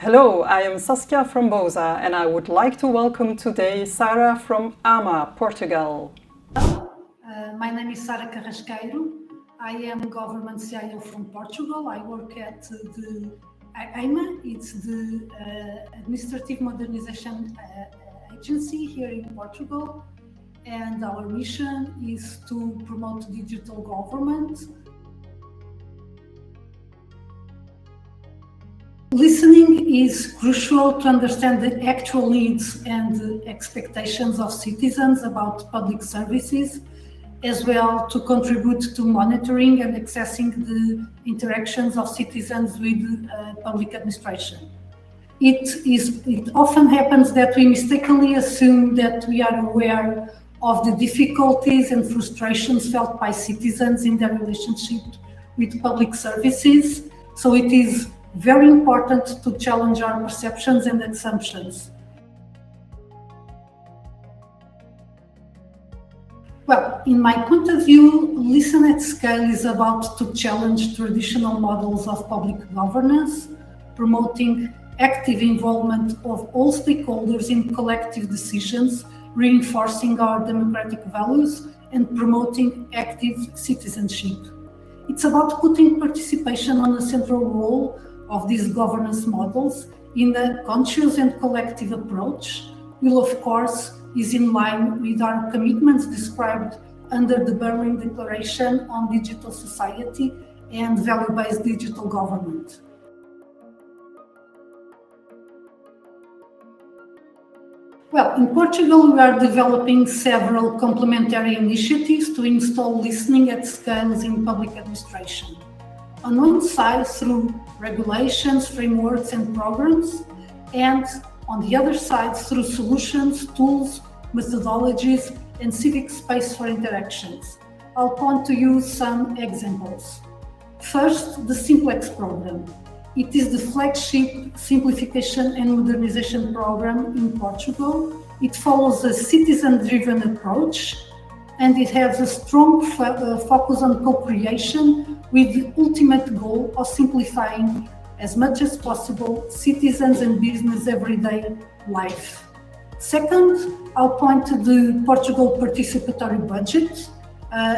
Hello, I am Saskia from Boza and I would like to welcome today Sara from AMA, Portugal. My name is Sara Carresqueiro. I am government CIO from Portugal. I work at the AMA. It's the Administrative Modernization Agency here in Portugal. And our mission is to promote digital government. Listening is crucial to understand the actual needs and the expectations of citizens about public services, as well to contribute to monitoring and assessing the interactions of citizens with public administration. It often happens that we mistakenly assume that we are aware of the difficulties and frustrations felt by citizens in their relationship with public services. So it is very important to challenge our perceptions and assumptions. Well, in my point of view, Listen at Scale is about to challenge traditional models of public governance, promoting active involvement of all stakeholders in collective decisions, reinforcing our democratic values and promoting active citizenship. It's about putting participation on a central role of these governance models in a conscious and collective approach, will of course is in line with our commitments described under the Berlin Declaration on Digital Society and Value-Based Digital Government. Well, in Portugal, we are developing several complementary initiatives to install listening at scales in public administration. On one side, through regulations, frameworks, and programs, and on the other side, through solutions, tools, methodologies, and civic space for interactions. I'll point to you some examples. First, the Simplex program. It is the flagship simplification and modernization program in Portugal. It follows a citizen-driven approach, and it has a strong focus on co-creation with the ultimate goal of simplifying as much as possible citizens and business everyday life. Second, I'll point to the Portugal participatory budget,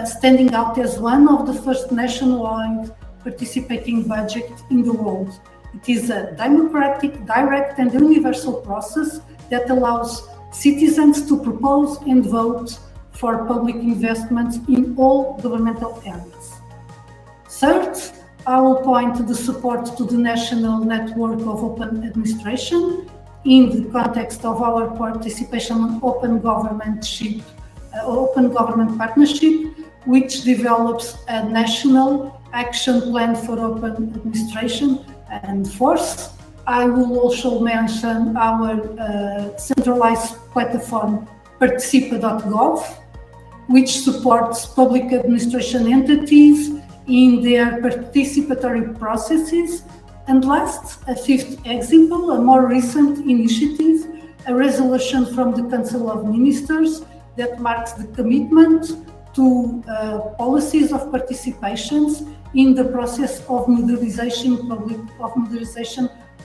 standing out as one of the first nationwide participating budget in the world. It is a democratic, direct and universal process that allows citizens to propose and vote for public investments in all governmental areas. Third, I will point to the support to the National Network of Open Administration in the context of our participation on Open Government Partnership, which develops a national action plan for open administration. And fourth, I will also mention our centralized platform participa.gov, which supports public administration entities in their participatory processes. And last, a fifth example, a more recent initiative, a resolution from the Council of Ministers that marks the commitment to policies of participations in the process of modernization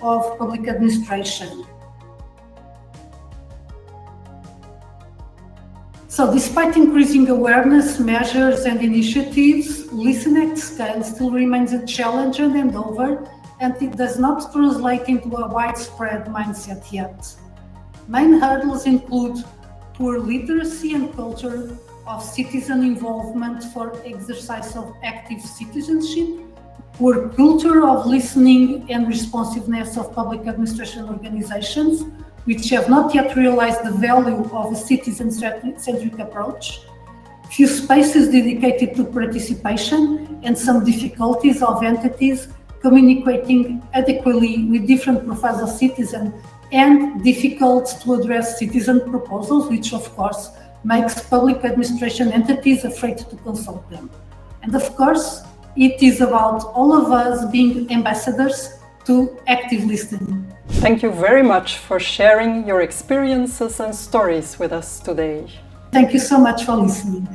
of public administration. So despite increasing awareness, measures and initiatives, Listen at Scale still remains a challenge and endeavor, and it does not translate into a widespread mindset yet. Main hurdles include poor literacy and culture of citizen involvement for exercise of active citizenship, poor culture of listening and responsiveness of public administration organizations, which have not yet realized the value of a citizen-centric approach, few spaces dedicated to participation, and some difficulties of entities communicating adequately with different profiles of citizens, and difficult to address citizen proposals, which of course makes public administration entities afraid to consult them. And of course, it is about all of us being ambassadors to active listening. Thank you very much for sharing your experiences and stories with us today. Thank you so much for listening.